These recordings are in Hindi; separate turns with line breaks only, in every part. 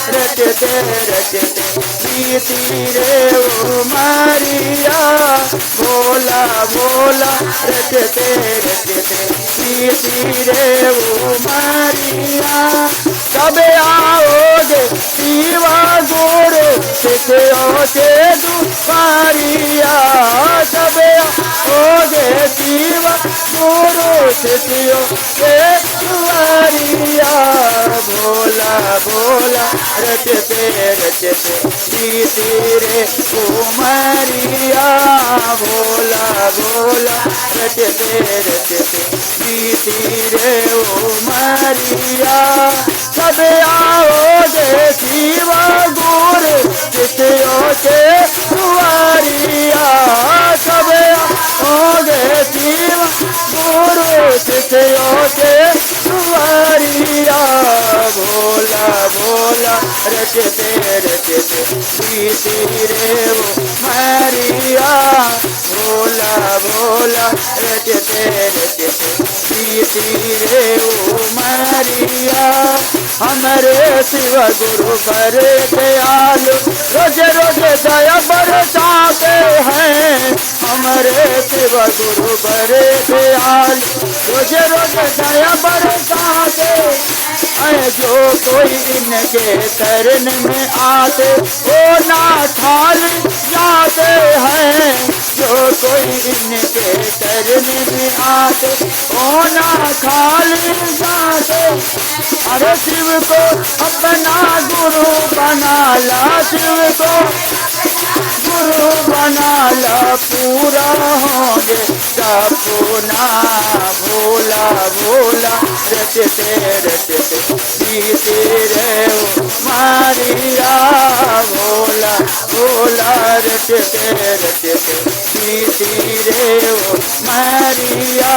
रटते रटते बीती रे उमरिया, भोला भोला रटते रटते बीती रे उमरिया। कब आओगे शिवा गुरु शिष्यों के दुआरिया, कब आओगे शिवा गुरु शिष्यों के दुआरिया। भोला भोला रटते रटते बीती रे उमरिया, भोला भोला रटते रटते बीती रे उमरिया। कब आओगे शिवा गुरु शिष्यों के दुआरिया, कब आओगे शिवा गुरु शिष्यों के दुआरिया। भोला भोला रटते रटते बीती रे उमरिया, भोला भोला रटते रटते बीती रे उमरिया। हमारे शिव गुरु पर दयालु रोज रोज दया बरसाते हैं, हमारे शिव गुरु पर दयालु रोज रोज दया बरसाते हैं। जो कोई इनके शरण में आते वो ना खाली जाते हैं, जो कोई इनके शरण में आते वो ना खाली जाते। अरे शिव को अपना गुरु बना ला, शिव को गुरु बना ला, पूरा होंगे सपना। भोला भोला रटते रटते बीते रे उमरिया, भोला भोला रटते रटते बीती रे उमरिया।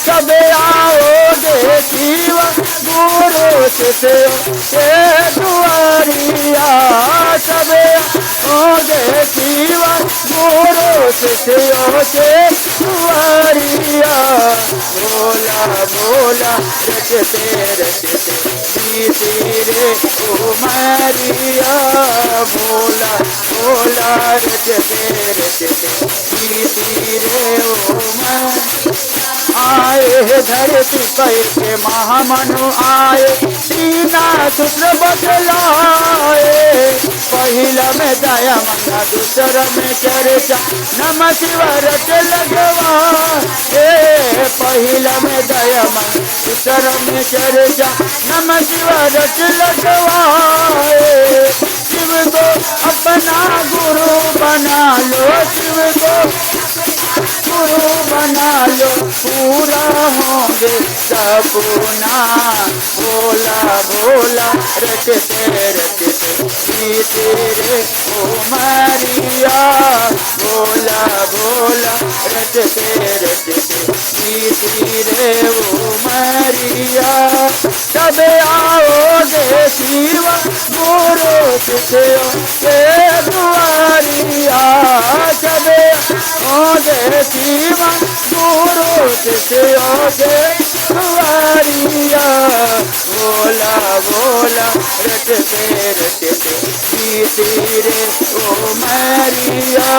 कब आओगे शिवा गुरु शिष्यों के दुआरिया, कब आओगे शिवा गुरु शिष्यों के दुआरिया। भोला भोला रटते रटते बीती रे उमरिया, भोला भोला रटते रटते बीती रे उमरिया। आए धरती पे महामनु आए, तीना सूत्र बदलाए, पहिला में दया मना दूसरा में चर्चा, नमः शिव रट लगवाए। पहिला में दया मना दूसरा में चर्चा, नमः शिव रट लगवाए। शिव को अपना गुरु बना लो, शिव को गुरु बना लो, पूरा होंगे सपना। भोला भोला रटते रटते बीते रे उमरिया, भोला भोला रटते रटते बीती रे उमरिया। कब आओगे शिवा गुरु शिष्यों के दुआरिया, कब आओगे शिवा गुरु शिष्यों के दुआरिया। भोला भोला रटते रटते बीती रे उमरिया,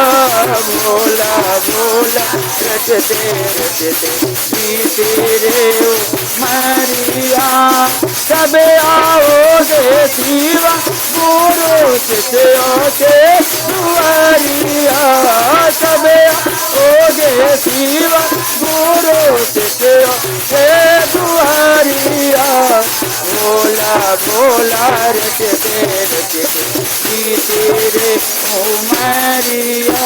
भोला भोला रटते रटते बीती रे उमरिया। कब आओगे शिवा गुरु शिष्यों के दुआरिया, कब आओगे शिवा गुरु शिष्यों के दुआरिया। भोला भोला रटते रटते बीती रे उमरिया।